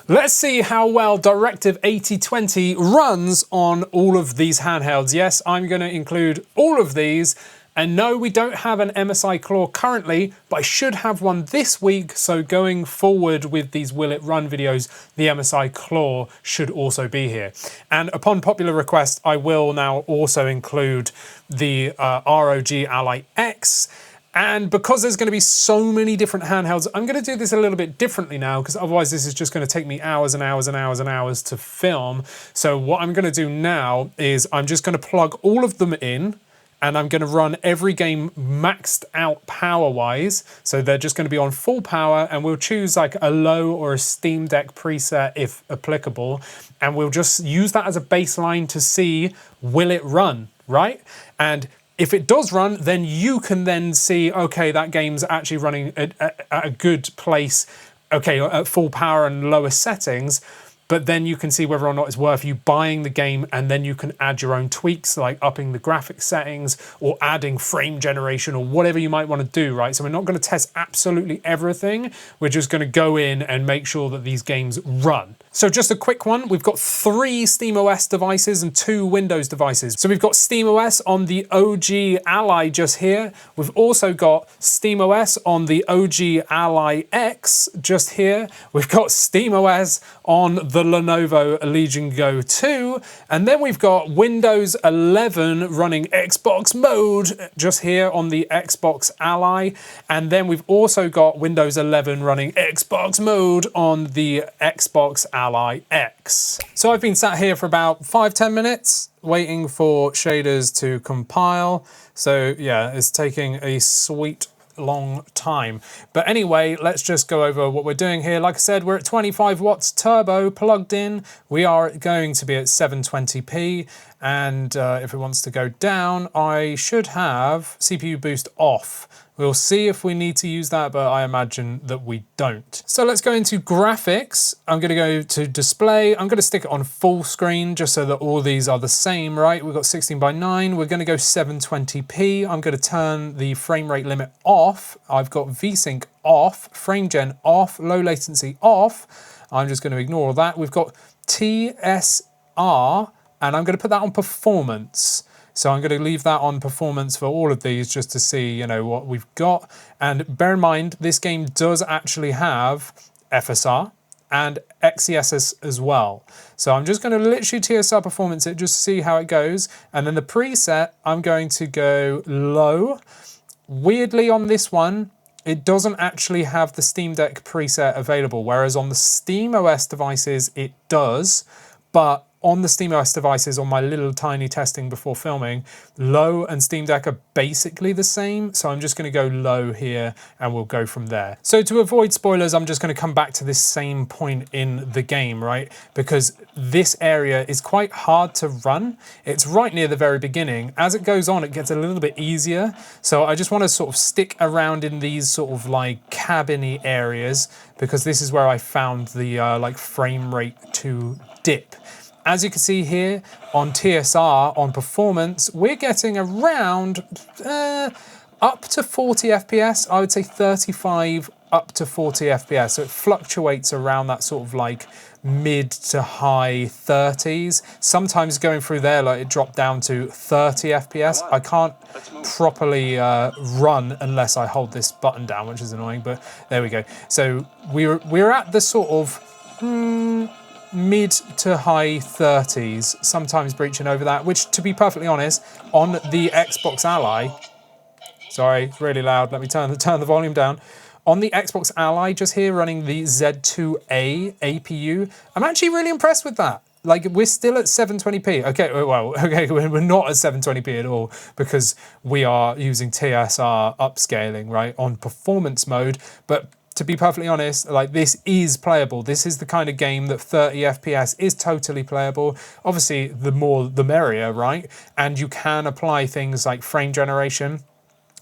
Let's see how well Directive 8020 runs on all of these handhelds. Yes, I'm going to include all of these. And no, we don't have an MSI Claw currently, but I should have one this week. So going forward with these Will It Run videos, the MSI Claw should also be here. And upon popular request, I will now also include the R.O.G Ally X. And because there's going to be so many different handhelds, I'm going to do this a little bit differently now, because otherwise this is just going to take me hours and hours and hours and hours to film. So what I'm going to do now is I'm just going to plug all of them in, and I'm going to run every game maxed out power-wise. So they're just going to be on full power, and we'll choose like a low or a Steam Deck preset if applicable. And we'll just use that as a baseline to see, will it run, right? And if it does run, then you can then see, okay, that game's actually running at a good place, okay, at full power and lower settings. But then you can see whether or not it's worth you buying the game, and then you can add your own tweaks, like upping the graphic settings or adding frame generation or whatever you might want to do, right? So we're not going to test absolutely everything. We're just going to go in and make sure that these games run. So just a quick one, we've got 3 SteamOS devices and 2 Windows devices. So we've got SteamOS on the OG Ally just here. We've also got SteamOS on the OG Ally X just here. We've got SteamOS on the Lenovo Legion Go 2. And then we've got Windows 11 running Xbox mode just here on the Xbox Ally. And then we've also got Windows 11 running Xbox mode on the Xbox Ally X. So I've been sat here for about 5-10 minutes waiting for shaders to compile. So yeah, it's taking a sweet long time. But anyway, let's just go over what we're doing here. Like I said, we're at 25 watts turbo plugged in. We are going to be at 720p. And if it wants to go down, I should have CPU boost off. We'll see if we need to use that, but I imagine that we don't. So let's go into graphics. I'm going to go to display. I'm going to stick it on full screen just so that all these are the same, right? We've got 16:9. We're going to go 720p. I'm going to turn the frame rate limit off. I've got VSync off, frame gen off, low latency off. I'm just going to ignore all that. We've got TSR, and I'm going to put that on performance. So I'm going to leave that on performance for all of these just to see, you know, what we've got. And bear in mind, this game does actually have FSR and XeSS as well. So I'm just going to literally TSR performance it just to see how it goes. And then the preset, I'm going to go low. Weirdly on this one, it doesn't actually have the Steam Deck preset available, whereas on the SteamOS devices, it does. But on the SteamOS devices, on my little tiny testing before filming, low and Steam Deck are basically the same. So I'm just going to go low here and we'll go from there. So to avoid spoilers, I'm just going to come back to this same point in the game, right? Because this area is quite hard to run. It's right near the very beginning. As it goes on, it gets a little bit easier. So I just want to sort of stick around in these sort of like cabiny areas, because this is where I found the like frame rate to dip. As you can see here on TSR, on performance, we're getting around up to 40 FPS. I would say 35 up to 40 FPS. So it fluctuates around that sort of like mid to high 30s. Sometimes going through there, like it dropped down to 30 FPS. I can't properly run unless I hold this button down, which is annoying, but there we go. So we're at the sort of mid to high 30s, sometimes breaching over that, which, to be perfectly honest, on the Xbox Ally, sorry, it's really loud, let me turn the volume down. On the Xbox Ally, just here running the Z2A APU, I'm actually really impressed with that. Like, we're still at 720p. Okay, well, okay, we're not at 720p at all, because we are using TSR upscaling, right, on performance mode, but to be perfectly honest, like, this is playable. This is the kind of game that 30 FPS is totally playable. Obviously, the more the merrier, right? And you can apply things like frame generation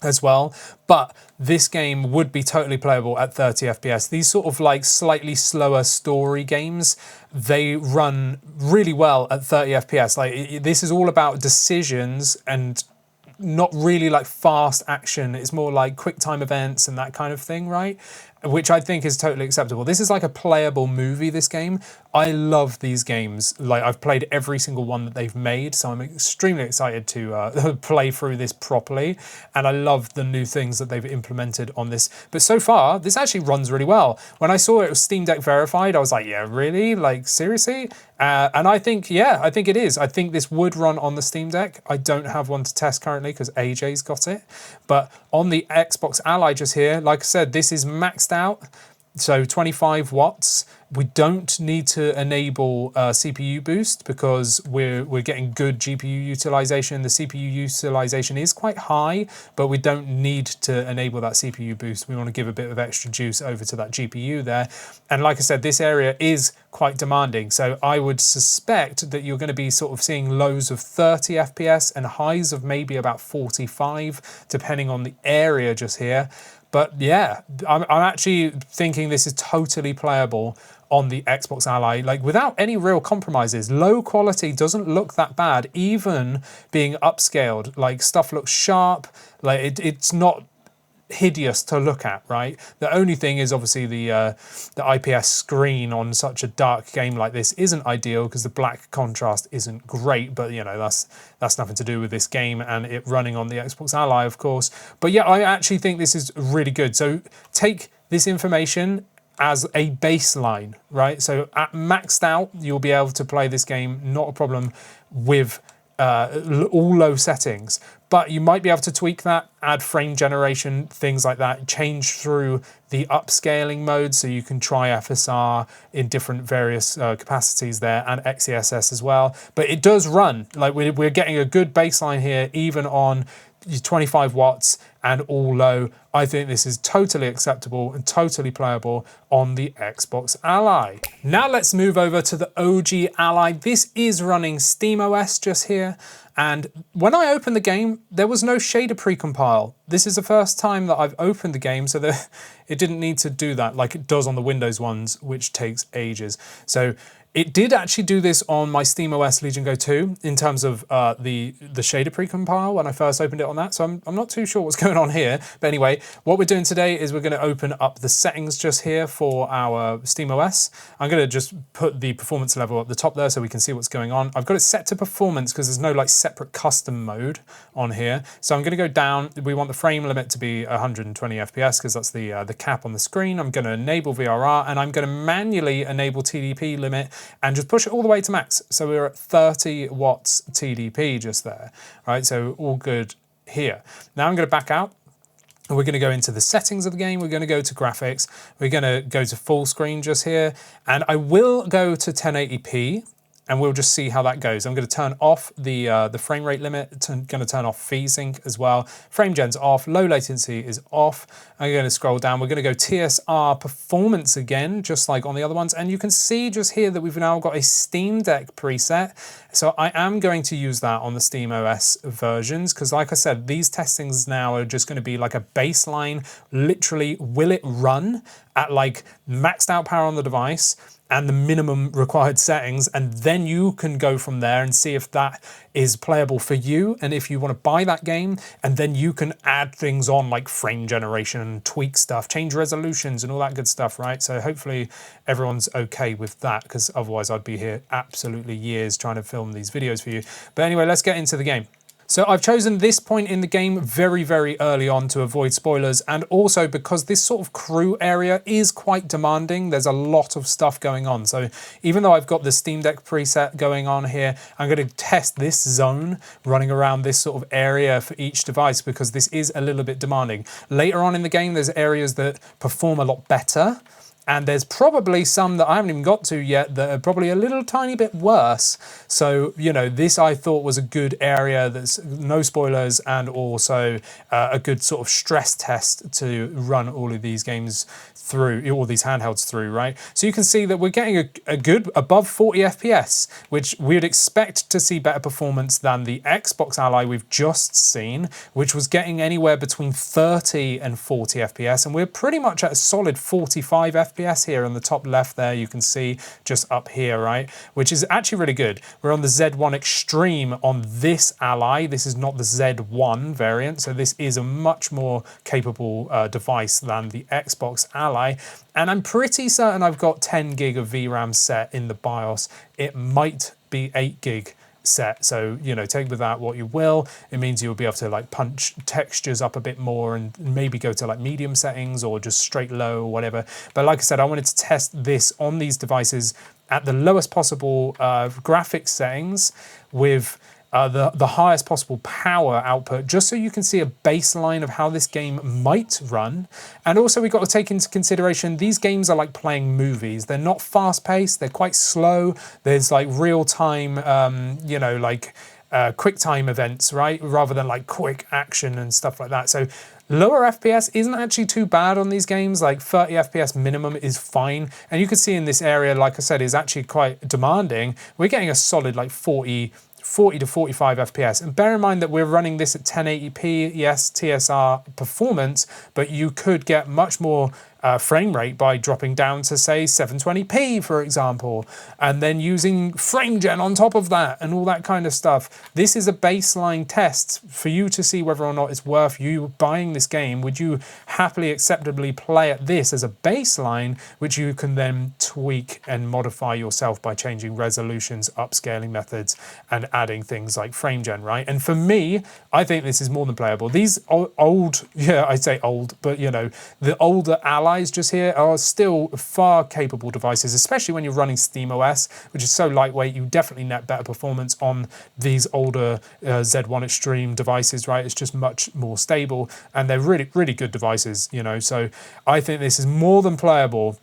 as well, but this game would be totally playable at 30 FPS. These sort of like slightly slower story games, they run really well at 30 FPS. Like, this is all about decisions and not really like fast action. It's more like quick time events and that kind of thing, right? which I think is totally acceptable. This is like a playable movie, this game. I love these games. Like, I've played every single one that they've made, so I'm extremely excited to play through this properly. And I love the new things that they've implemented on this. But so far, this actually runs really well. When I saw it was Steam Deck verified, I was like, yeah, really? Like, seriously? And I think, yeah, I think it is. I think this would run on the Steam Deck. I don't have one to test currently because AJ's got it. But on the Xbox Ally just here, like I said, this is maxed out. So 25 watts. We don't need to enable CPU boost because we're getting good GPU utilization. The CPU utilization is quite high, but we don't need to enable that CPU boost. We want to give a bit of extra juice over to that GPU there. And like I said, this area is quite demanding. So I would suspect that you're going to be sort of seeing lows of 30 FPS and highs of maybe about 45, depending on the area just here. But yeah, I'm actually thinking this is totally playable on the Xbox Ally, like without any real compromises. Low quality doesn't look that bad, even being upscaled. Like, stuff looks sharp, like it's not hideous to look at, right? The only thing is obviously the IPS screen on such a dark game like this isn't ideal because the black contrast isn't great, but you know, that's nothing to do with this game and it running on the Xbox Ally, of course. But yeah, I actually think this is really good. So take this information as a baseline, right? So at maxed out, you'll be able to play this game, not a problem, with all low settings. But you might be able to tweak that, add frame generation, things like that, change through the upscaling mode so you can try FSR in different various capacities there, and XeSS as well. But it does run. Like, we're getting a good baseline here, even on 25 watts and all low. I think this is totally acceptable and totally playable on the Xbox Ally. Now let's move over to the OG Ally. This is running SteamOS just here. And when I opened the game, there was no shader precompile. This is the first time that I've opened the game, so that it didn't need to do that like it does on the Windows ones, which takes ages. So it did actually do this on my SteamOS Legion Go 2 in terms of the shader precompile when I first opened it on that. So I'm not too sure what's going on here. But anyway, what we're doing today is we're going to open up the settings just here for our SteamOS. I'm going to just put the performance level at the top there so we can see what's going on. I've got it set to performance because there's no like separate custom mode on here. So I'm going to go down. We want the frame limit to be 120 FPS because that's the cap on the screen. I'm going to enable VRR and I'm going to manually enable TDP limit and just push it all the way to max. So we're at 30 watts TDP just there, right? So all good here. Now I'm going to back out. And we're going to go into the settings of the game. We're going to go to graphics. We're going to go to full screen just here. And I will go to 1080p. And we'll just see how that goes. I'm going to turn off the frame rate limit. I'm going to turn off FreeSync as well. Frame gen's off. Low latency is off. I'm going to scroll down. We're going to go TSR performance again, just like on the other ones. And you can see just here that we've now got a Steam Deck preset. So I am going to use that on the SteamOS versions because, like I said, these testings now are just going to be like a baseline. Literally, will it run at like maxed out power on the device and the minimum required settings, and then you can go from there and see if that is playable for you and if you want to buy that game, and then you can add things on like frame generation, tweak stuff, change resolutions and all that good stuff, right? So hopefully everyone's okay with that because otherwise I'd be here absolutely years trying to film these videos for you. But anyway, let's get into the game. So I've chosen this point in the game very, very early on to avoid spoilers, and also because this sort of crew area is quite demanding. There's a lot of stuff going on. So even though I've got the Steam Deck preset going on here, I'm going to test this zone running around this sort of area for each device because this is a little bit demanding. Later on in the game, there's areas that perform a lot better. And there's probably some that I haven't even got to yet that are probably a little tiny bit worse. So, you know, this I thought was a good area that's no spoilers and also a good sort of stress test to run all of these games through, all these handhelds through, right? So you can see that we're getting a good above 40 FPS, which we would expect to see better performance than the Xbox Ally we've just seen, which was getting anywhere between 30 and 40 FPS. And we're pretty much at a solid 45 FPS FPS here on the top left there, you can see just up here, right? Which is actually really good. We're on the Z1 Extreme on this Ally. This is not the Z1 variant, so this is a much more capable device than the Xbox Ally. And I'm pretty certain I've got 10 gig of VRAM set in the BIOS. It might be 8 gig set, so you know, take with that what you will. It means you'll be able to like punch textures up a bit more and maybe go to like medium settings or just straight low or whatever. But like I said, I wanted to test this on these devices at the lowest possible graphics settings with the highest possible power output, just so you can see a baseline of how this game might run. And also we've got to take into consideration these games are like playing movies. They're not fast paced, they're quite slow. There's like real time, you know, like quick time events, right? Rather than like quick action and stuff like that. So lower FPS isn't actually too bad on these games, like 30 FPS minimum is fine. And you can see in this area, like I said, is actually quite demanding. We're getting a solid like 40 to 45 FPS. And bear in mind that we're running this at 1080p, yes, TSR performance, but you could get much more frame rate by dropping down to say 720p, for example, and then using frame gen on top of that and all that kind of stuff. This is a baseline test for you to see whether or not it's worth you buying this game. Would you happily, acceptably play at this as a baseline, which you can then tweak and modify yourself by changing resolutions, upscaling methods, and adding things like frame gen, right? And for me, I think this is more than playable. These old, yeah, I say old, but you know, the older Allies just here are still far capable devices, especially when you're running SteamOS, which is so lightweight. You definitely net better performance on these older Z1 Extreme devices, right? It's just much more stable, and they're really, really good devices, you know. So I think this is more than playable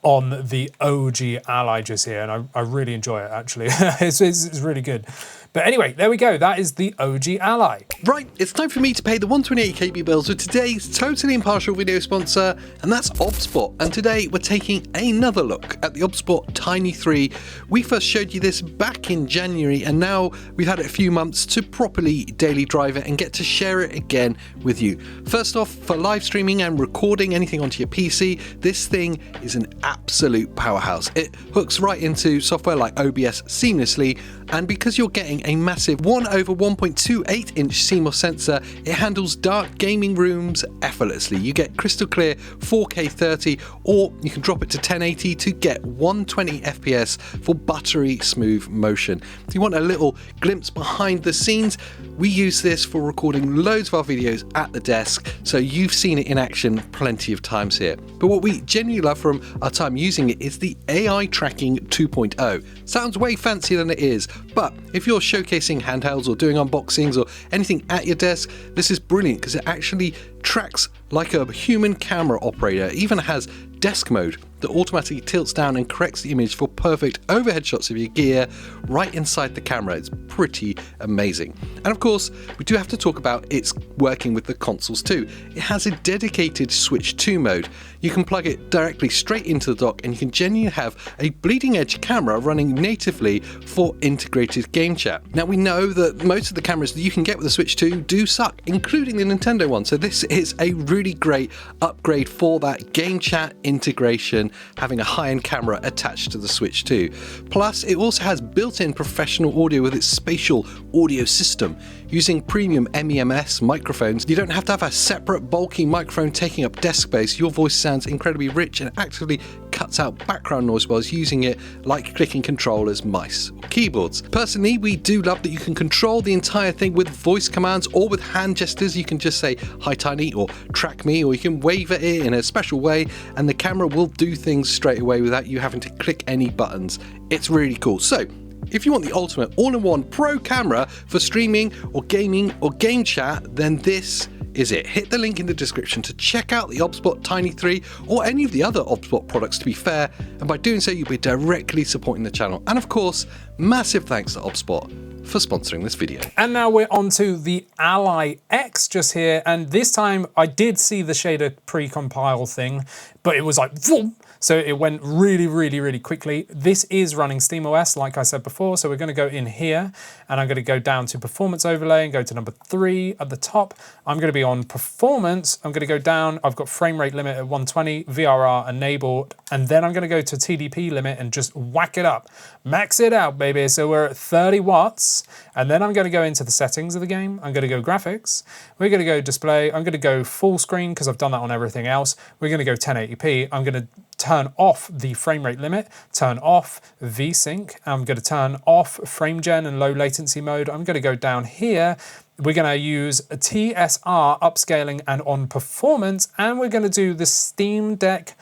on the OG Ally just here, and I really enjoy it, actually. it's really good. But anyway, there we go. That is the OG Ally. Right, it's time for me to pay the 128KB bills with today's totally impartial video sponsor, and that's OBSBOT. And today we're taking another look at the OBSBOT Tiny 3. We first showed you this back in January, and now we've had it a few months to properly daily drive it and get to share it again with you. First off, for live streaming and recording anything onto your PC, this thing is an absolute powerhouse. It hooks right into software like OBS seamlessly, and because you're getting a massive 1/1.28 inch CMOS sensor, it handles dark gaming rooms effortlessly. You get crystal clear 4K 30, or you can drop it to 1080 to get 120 FPS for buttery smooth motion. If you want a little glimpse behind the scenes, we use this for recording loads of our videos at the desk, so you've seen it in action plenty of times here. But what we genuinely love from our time using it is the AI tracking 2.0. Sounds way fancier than it is, but if you're showcasing handhelds or doing unboxings or anything at your desk, this is brilliant because it actually tracks like a human camera operator. It even has desk mode that automatically tilts down and corrects the image for perfect overhead shots of your gear right inside the camera. It's pretty amazing. And of course, we do have to talk about its working with the consoles too. It has a dedicated Switch 2 mode. You can plug it directly straight into the dock, and you can genuinely have a bleeding edge camera running natively for integrated game chat. Now, we know that most of the cameras that you can get with the Switch 2 do suck, including the Nintendo one. So this is a really great upgrade for that game chat integration, having a high-end camera attached to the Switch 2. Plus, it also has built-in professional audio with its spatial audio system. Using premium MEMS microphones, you don't have to have a separate bulky microphone taking up desk space. Your voice sounds incredibly rich and actively cuts out background noise whilst using it, like clicking controllers, mice, or keyboards. Personally, we do love that you can control the entire thing with voice commands or with hand gestures. You can just say, "Hi Tiny," or "Track me," or you can wave at it in a special way, and the camera will do things straight away without you having to click any buttons. It's really cool. So, if you want the ultimate all-in-one pro camera for streaming or gaming or game chat, then this is it. Hit the link in the description to check out the OBSBOT Tiny 3 or any of the other OBSBOT products, to be fair, and by doing so you'll be directly supporting the channel. And of course, massive thanks to OBSBOT for sponsoring this video. And now we're on to the Ally X just here, and this time I did see the shader pre-compile thing, but it was like, vroom. So it went really, really, really quickly. This is running SteamOS, like I said before. So we're going to go in here and I'm going to go down to performance overlay and go to number 3 at the top. I'm going to be on performance. I'm going to go down. I've got frame rate limit at 120, VRR enabled, and then I'm going to go to TDP limit and just whack it up. Max it out, baby. So we're at 30 watts. And then I'm going to go into the settings of the game. I'm going to go graphics. We're going to go display. I'm going to go full screen because I've done that on everything else. We're going to go 1080p. I'm going to turn off the frame rate limit, turn off VSync. I'm going to turn off frame gen and low latency mode. I'm going to go down here. We're going to use a TSR upscaling and on performance, and we're going to do the Steam Deck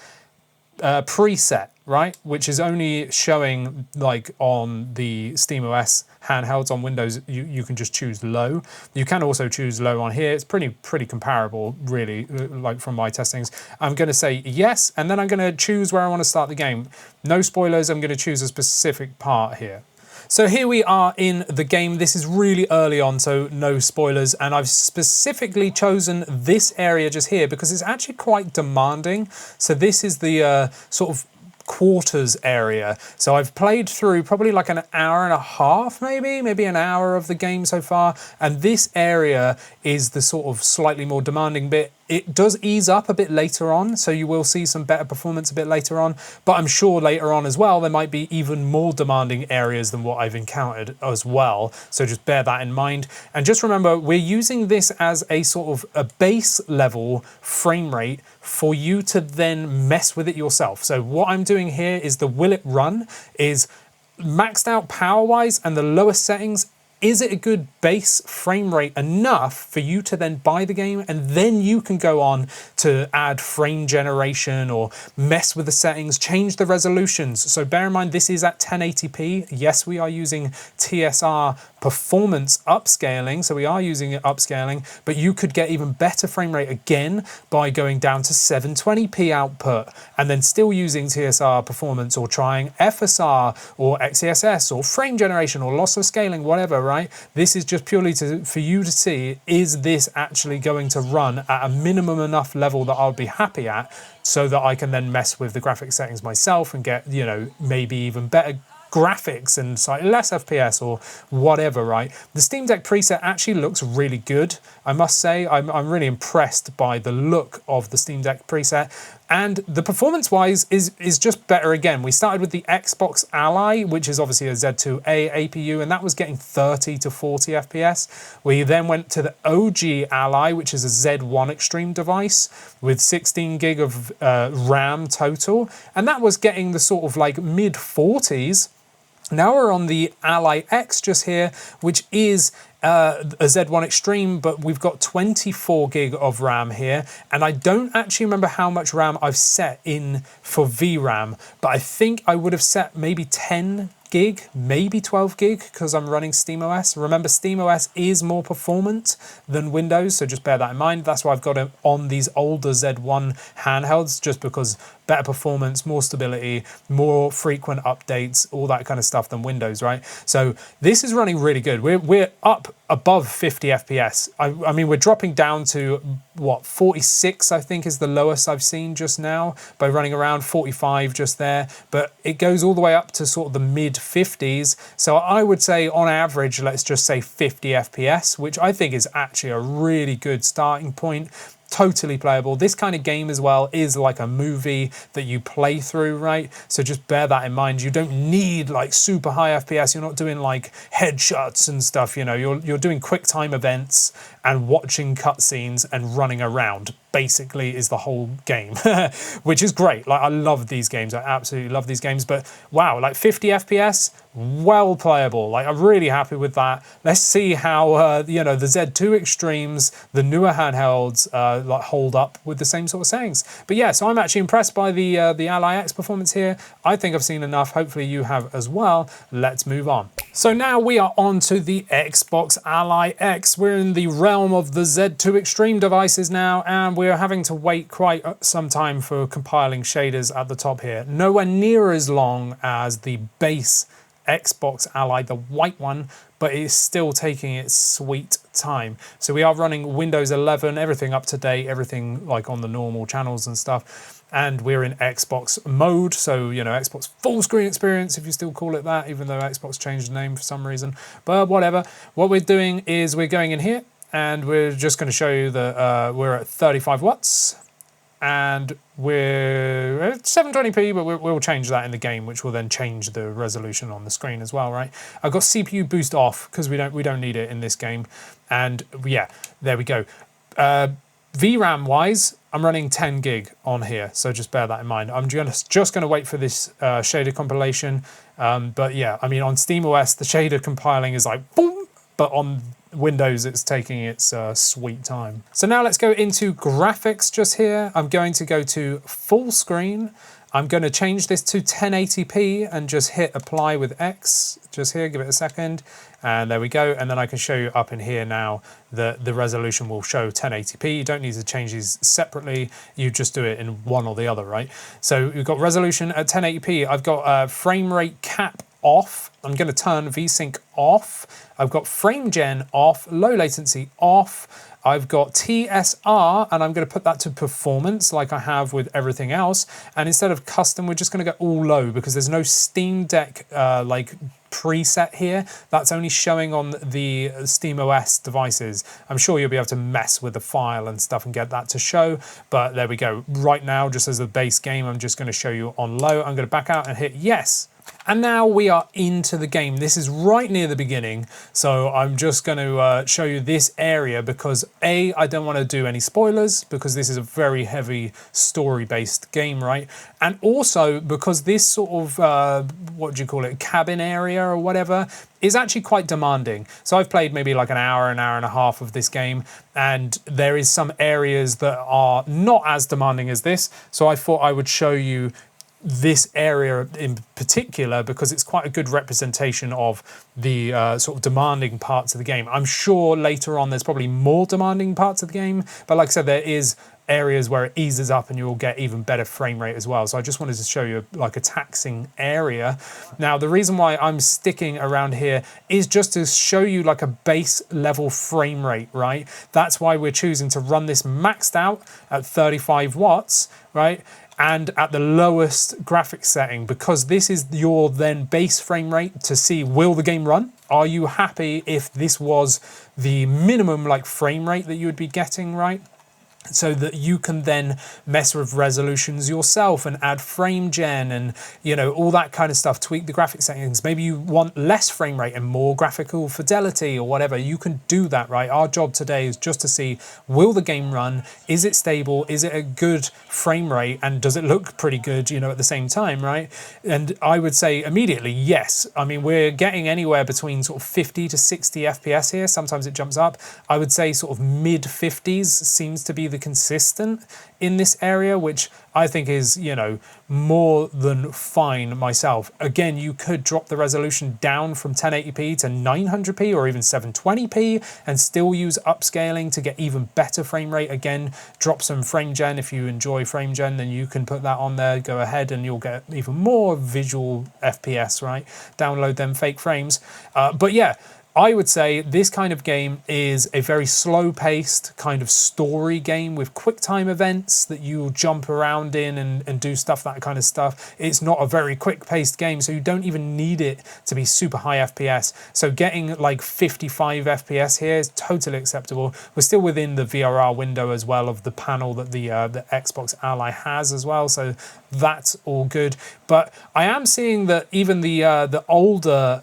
preset, right? Which is only showing like on the SteamOS handhelds. On Windows, you can just choose low. You can also choose low on here. It's pretty comparable, really, like from my testings. I'm going to say yes, and then I'm going to choose where I want to start the game. No spoilers, I'm going to choose a specific part here. So here we are in the game. This is really early on, so no spoilers. And I've specifically chosen this area just here because it's actually quite demanding. So this is the sort of quarters area. So I've played through probably like an hour and a half, maybe an hour of the game so far. And this area is the sort of slightly more demanding bit. It does ease up a bit later on, so you will see some better performance a bit later on, but I'm sure later on as well, there might be even more demanding areas than what I've encountered as well. So just bear that in mind. And just remember, we're using this as a sort of a base level frame rate for you to then mess with it yourself. So what I'm doing here is the will it run is maxed out power wise and the lowest settings. Is it a good base frame rate enough for you to then buy the game, and then you can go on to add frame generation or mess with the settings, change the resolutions. So bear in mind, this is at 1080p. Yes, we are using TSR performance upscaling, so we are using it upscaling, but you could get even better frame rate again by going down to 720p output and then still using TSR performance or trying FSR or XeSS or frame generation or loss of scaling, whatever, right? This is just purely for you to see, is this actually going to run at a minimum enough level that I'll be happy at, so that I can then mess with the graphic settings myself and get, you know, maybe even better graphics and slightly less FPS or whatever, right? The Steam Deck preset actually looks really good, I must say. I'm really impressed by the look of the Steam Deck preset, and the performance-wise is just better again. We started with the Xbox Ally, which is obviously a Z2A APU, and that was getting 30 to 40 FPS. We then went to the R.O.G Ally, which is a Z1 Extreme device with 16 gig of RAM total, and that was getting the sort of like mid-40s. Now we're on the Ally X just here, which is a Z1 Extreme, but we've got 24 gig of RAM here, and I don't actually remember how much RAM I've set in for VRAM, but I think I would have set maybe 10 gig, maybe 12 gig, because I'm running SteamOS. Remember, SteamOS is more performant than Windows, so just bear that in mind. That's why I've got it on these older Z1 handhelds, just because better performance, more stability, more frequent updates, all that kind of stuff than Windows, right? So this is running really good. We're up above 50 FPS. I mean, we're dropping down to, what, 46, I think is the lowest I've seen just now, by running around 45 just there. But it goes all the way up to sort of the mid-50s. So I would say, on average, let's just say 50 FPS, which I think is actually a really good starting point. Totally playable. This kind of game as well is like a movie that you play through, right? So just bear that in mind. You don't need like super high FPS. You're not doing like headshots and stuff, you know. You're doing quick time events and watching cutscenes and running around, basically, is the whole game, which is great. Like, I love these games. I absolutely love these games. But wow, like 50 FPS, well playable. Like, I'm really happy with that. Let's see how you know, the Z2 Extremes, the newer handhelds, like hold up with the same sort of settings. But yeah, so I'm actually impressed by the Ally X performance here. I think I've seen enough. Hopefully you have as well. Let's move on. So now we are on to the Xbox Ally X. We're in the realm of the Z2 Extreme devices now, and we're having to wait quite some time for compiling shaders at the top here. Nowhere near as long as the base Xbox Ally, the white one, but it's still taking its sweet time. So we are running Windows 11, everything up to date, everything like on the normal channels and stuff. and we're in Xbox mode, so Xbox full screen experience, if you still call it that, even though Xbox changed the name for some reason, but whatever. What we're doing is we're going in here and we're just going to show you that we're at 35 watts and we're at 720p, but we'll change that in the game, which will then change the resolution on the screen as well, right? I've got CPU boost off because we don't need it in this game, and yeah, there we go. VRAM wise, I'm running 10 gig on here, so just bear that in mind. I'm just going to wait for this shader compilation, but yeah, I mean on SteamOS the shader compiling is like boom, but on Windows it's taking its sweet time. So now let's go into graphics just here. I'm going to go to full screen. I'm going to change this to 1080p and just hit apply with X just here, give it a second, and there we go. And then I can show you up in here now that the resolution will show 1080p. You don't need to change these separately, you just do it in one or the other, right? So we've got resolution at 1080p. I've got frame rate cap off. I'm going to turn VSync off. I've got frame gen off, low latency off. I've got TSR, and I'm going to put that to performance like I have with everything else. And instead of custom, we're just going to go all low because there's no Steam Deck like preset here. That's only showing on the SteamOS devices. I'm sure you'll be able to mess with the file and stuff and get that to show, but there we go. Right now, just as a base game, I'm just going to show you on low. I'm going to back out and hit yes. And now we are into the game. This is right near the beginning, so I'm just going to show you this area because A, I don't want to do any spoilers because this is a very heavy story-based game, right? And also because this sort of, what do you call it, cabin area or whatever, is actually quite demanding. So I've played maybe like an hour and a half of this game, and there is some areas that are not as demanding as this, so I thought I would show you this area in particular because it's quite a good representation of the sort of demanding parts of the game. I'm sure later on there's probably more demanding parts of the game, but like I said, there is areas where it eases up and you'll get even better frame rate as well. So I just wanted to show you like a taxing area. Now, the reason why I'm sticking around here is just to show you like a base level frame rate, right? That's why we're choosing to run this maxed out at 35 watts, right? And at the lowest graphics setting, because this is your then base frame rate to see, will the game run? Are you happy if this was the minimum like frame rate that you would be getting, right? So that you can then mess with resolutions yourself and add frame gen and, you know, all that kind of stuff, tweak the graphic settings. Maybe you want less frame rate and more graphical fidelity or whatever. You can do that, right? Our job today is just to see, will the game run? Is it stable? Is it a good frame rate? And does it look pretty good, you know, at the same time, right? And I would say immediately, yes. I mean, we're getting anywhere between sort of 50 to 60 FPS here. Sometimes it jumps up. I would say sort of mid 50s seems to be the consistent in this area, which I think is, you know, more than fine myself. Again, you could drop the resolution down from 1080p to 900p or even 720p and still use upscaling to get even better frame rate. Again, drop some frame gen. If you enjoy frame gen, then you can put that on there, go ahead and you'll get even more visual FPS, right? Download them fake frames. But yeah, I would say this kind of game is a very slow-paced kind of story game with quick-time events that you jump around in and do stuff, that kind of stuff. It's not a very quick-paced game, so you don't even need it to be super high FPS. So getting like 55 FPS here is totally acceptable. We're still within the VRR window as well of the panel that the Xbox Ally has as well, so that's all good. But I am seeing that even the older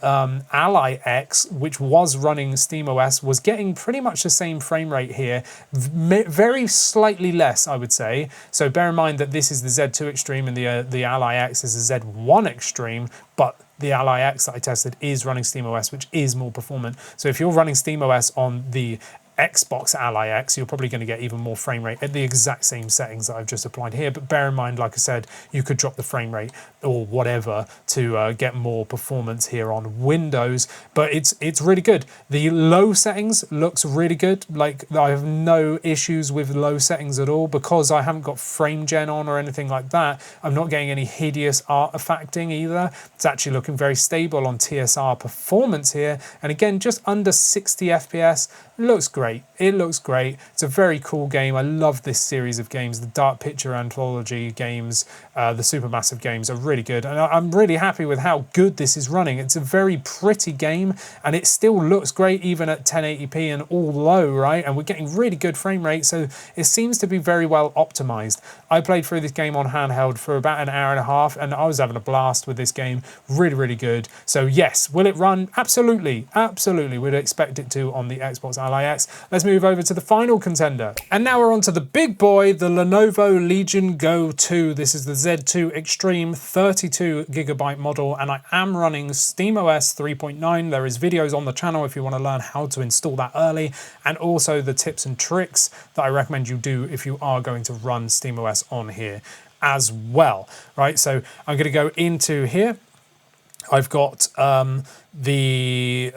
Ally X, which was running SteamOS, was getting pretty much the same frame rate here, very slightly less, I would say. So bear in mind that this is the Z2 Extreme and the Ally X is the Z1 Extreme, but the Ally X that I tested is running SteamOS, which is more performant. So if you're running SteamOS on the Xbox Ally X, you're probably going to get even more frame rate at the exact same settings that I've just applied here. But bear in mind, like I said, you could drop the frame rate or whatever to get more performance here on Windows. But it's really good. The low settings looks really good. Like, I have no issues with low settings at all because I haven't got frame gen on or anything like that. I'm not getting any hideous artifacting either. It's actually looking very stable on TSR performance here. And again, just under 60 FPS. Looks great. great. It looks great. It's a very cool game. I love this series of games. The Dark Picture Anthology games, the Supermassive games are really good. And I'm really happy with how good this is running. It's a very pretty game and it still looks great even at 1080p and all low, right? And we're getting really good frame rate. So it seems to be very well optimized. I played through this game on handheld for about an hour and a half and I was having a blast with this game. Really, really good. So yes, will it run? Absolutely. Absolutely. We'd expect it to on the Xbox Ally X. Let's move over to the final contender. And now we're on to the big boy, the Lenovo Legion Go 2. This is the Z2 Extreme 32GB model and I am running SteamOS 3.9. There is videos on the channel if you want to learn how to install that early and also the tips and tricks that I recommend you do if you are going to run SteamOS on here as well, right? So I'm going to go into here. I've got the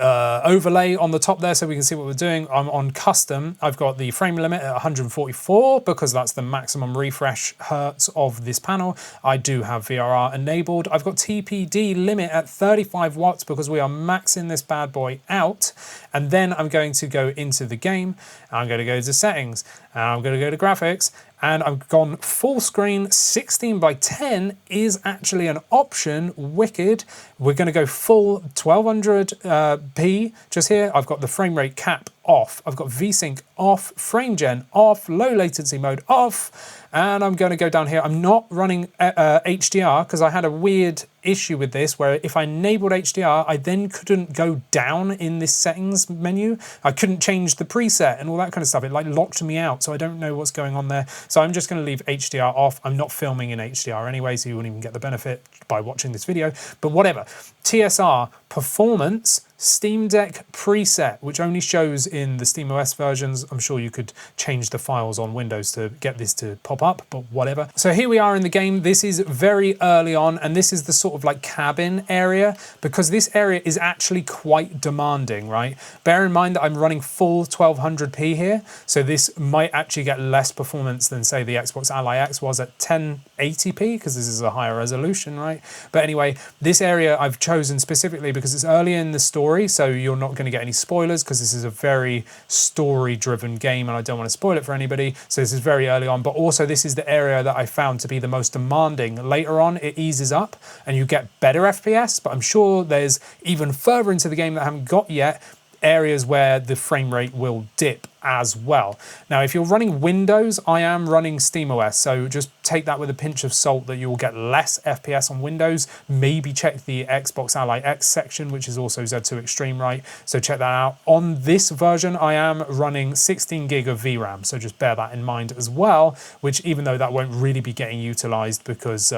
overlay on the top there so we can see what we're doing. I'm on custom. I've got the frame limit at 144 because that's the maximum refresh hertz of this panel. I do have VRR enabled. I've got TPD limit at 35 watts because we are maxing this bad boy out. And then I'm going to go into the game. I'm going to go to settings. And I'm going to go to graphics. And I've gone full screen. 16:10 is actually an option. Wicked. We're going to go full 1200p just here. I've got the frame rate cap off. I've got VSync off, frame gen off, low latency mode off. And I'm going to go down here. I'm not running HDR because I had a weird issue with this where if I enabled HDR, I then couldn't go down in this settings menu. I couldn't change the preset and all that kind of stuff. It like locked me out. So I don't know what's going on there. So I'm just going to leave HDR off. I'm not filming in HDR anyway, so you won't even get the benefit by watching this video, but whatever. TSR, performance, Steam Deck preset, which only shows in the SteamOS versions. I'm sure you could change the files on Windows to get this to pop up, but whatever. So here we are in the game. This is very early on, and this is the sort of like cabin area, because this area is actually quite demanding, right? Bear in mind that I'm running full 1200p here, so this might actually get less performance than say the Xbox Ally X was at 1080p, because this is a higher resolution, right? But anyway, this area I've chosen specifically because it's early in the story, so you're not going to get any spoilers because this is a very story-driven game and I don't want to spoil it for anybody. So this is very early on, but also this is the area that I found to be the most demanding. Later on, it eases up and you get better FPS, but I'm sure there's even further into the game that I haven't got yet, areas where the frame rate will dip as well. Now, if you're running Windows, I am running SteamOS, so just take that with a pinch of salt that you will get less FPS on Windows. Maybe check the Xbox Ally X section, which is also Z2 Extreme, right? So check that out. On this version, I am running 16 gig of VRAM, so just bear that in mind as well, which even though that won't really be getting utilized because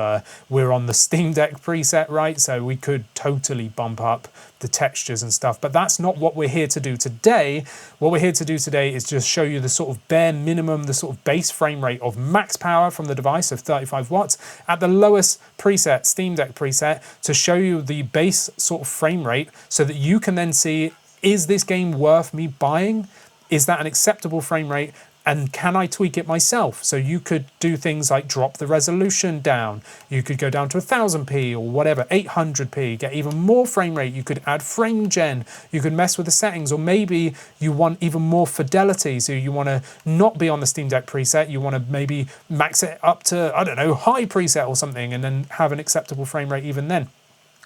we're on the Steam Deck preset, right? So we could totally bump up the textures and stuff, but that's not what we're here to do today. What we're here to do today is just show you the sort of bare minimum, the sort of base frame rate of max power from the device of 35 watts at the lowest preset, Steam Deck preset, to show you the base sort of frame rate so that you can then see, is this game worth me buying? Is that an acceptable frame rate? And can I tweak it myself? So you could do things like drop the resolution down. You could go down to 1000p or whatever, 800p, get even more frame rate. You could add frame gen. You could mess with the settings, or maybe you want even more fidelity. So you want to not be on the Steam Deck preset. You want to maybe max it up to, I don't know, high preset or something, and then have an acceptable frame rate even then.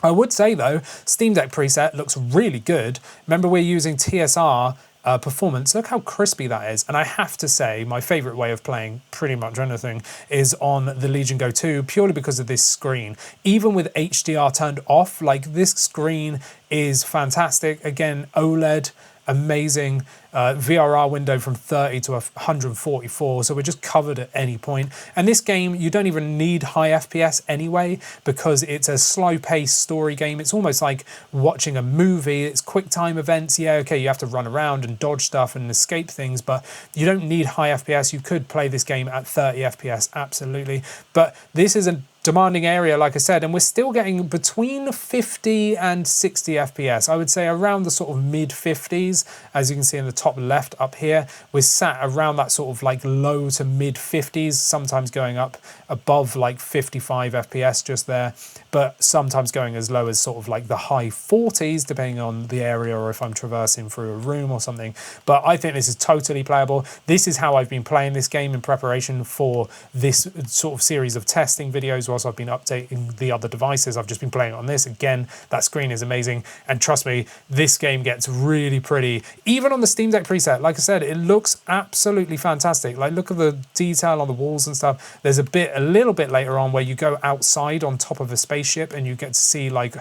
I would say though, Steam Deck preset looks really good. Remember, we're using TSR performance. Look how crispy that is. And I have to say, my favorite way of playing pretty much anything is on the Legion Go 2, purely because of this screen. Even with HDR turned off, like this screen is fantastic. Again, OLED, amazing. VRR window from 30 to 144, so we're just covered at any point. And this game, you don't even need high FPS anyway, because it's a slow-paced story game. It's almost like watching a movie. It's quick time events. Yeah, okay, you have to run around and dodge stuff and escape things, but you don't need high FPS. You could play this game at 30 FPS, absolutely. But this is a demanding area, like I said, and we're still getting between 50 and 60 FPS. I would say around the sort of mid 50s, as you can see in the top left up here. We're sat around that sort of like low to mid 50s, sometimes going up above like 55 FPS just there, but sometimes going as low as sort of like the high 40s, depending on the area or if I'm traversing through a room or something. But I think this is totally playable. This is how I've been playing this game in preparation for this sort of series of testing videos whilst I've been updating the other devices. I've just been playing on this. Again, that screen is amazing. And trust me, this game gets really pretty. Even on the Steam Deck preset, like I said, it looks absolutely fantastic. Like, look at the detail on the walls and stuff. There's a little bit later on where you go outside on top of a spaceship and you get to see, like,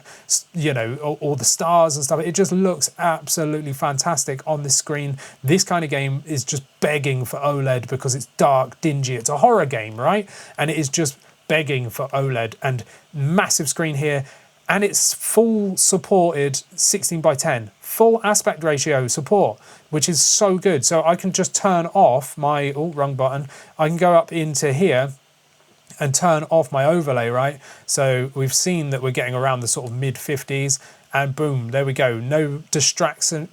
you know, all the stars and stuff. It just looks absolutely fantastic on this screen. This kind of game is just begging for OLED because it's dark, dingy. It's a horror game, right? And it is just begging for OLED, and massive screen here, and it's full supported 16:10, full aspect ratio support, which is so good. So I can just turn off my, wrong button, I can go up into here and turn off my overlay, right? So we've seen that we're getting around the sort of mid 50s, and boom, there we go. No distractions.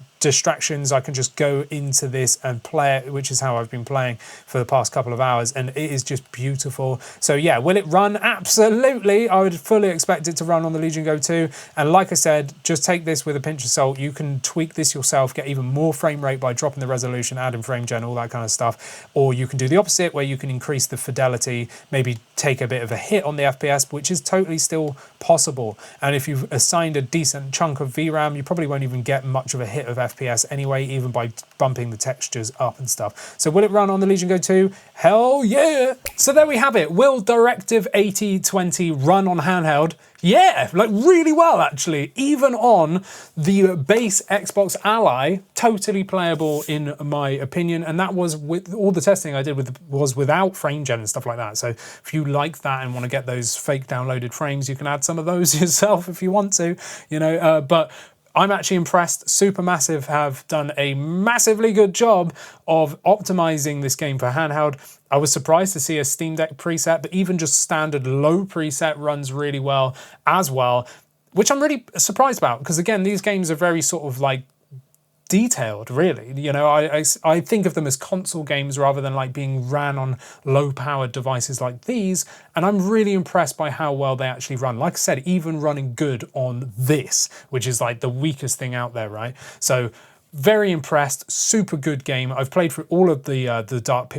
I can just go into this and play it, which is how I've been playing for the past couple of hours, and it is just beautiful. So yeah, will it run? Absolutely. I would fully expect it to run on the Legion Go 2, and like I said, just take this with a pinch of salt. You can tweak this yourself, get even more frame rate by dropping the resolution, adding frame gen, all that kind of stuff, or you can do the opposite where you can increase the fidelity, maybe take a bit of a hit on the FPS, which is totally still possible. And if you've assigned a decent chunk of VRAM, you probably won't even get much of a hit of FPS anyway, even by bumping the textures up and stuff. So will it run on the Legion Go 2? Hell yeah! So there we have it. Will Directive 8020 run on handheld? Yeah, like really well actually. Even on the base Xbox Ally, totally playable in my opinion. And that was with all the testing I did was without frame gen and stuff like that. So if you like that and want to get those fake downloaded frames, you can add some of those yourself if you want to, you know, but I'm actually impressed. Supermassive have done a massively good job of optimizing this game for handheld. I was surprised to see a Steam Deck preset, but even just standard low preset runs really well as well, which I'm really surprised about because, again, these games are very sort of like detailed, really. You know, I think of them as console games rather than like being ran on low-powered devices like these, and I'm really impressed by how well they actually run. Like I said, even running good on this, which is like the weakest thing out there, right? So very impressed, super good game. I've played through all of the Dark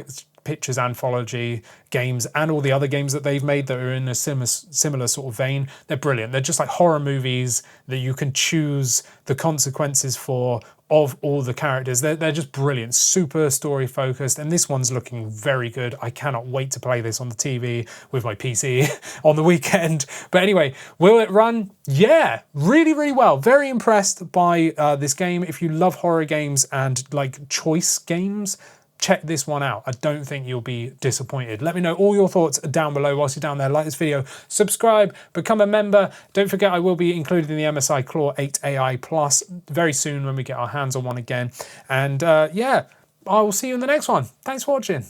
Pictures anthology games and all the other games that they've made that are in a similar sort of vein. They're brilliant. They're just like horror movies that you can choose the consequences for of all the characters. They're just brilliant, super story focused, and this one's looking very good. I cannot wait to play this on the TV with my PC on the weekend. But anyway, will it run? Yeah, really, really well. Very impressed by this game. If you love horror games and like choice games, check this one out. I don't think you'll be disappointed. Let me know all your thoughts down below whilst you're down there. Like this video, subscribe, become a member. Don't forget I will be included in the MSI Claw 8 AI Plus very soon when we get our hands on one again. And yeah, I will see you in the next one. Thanks for watching.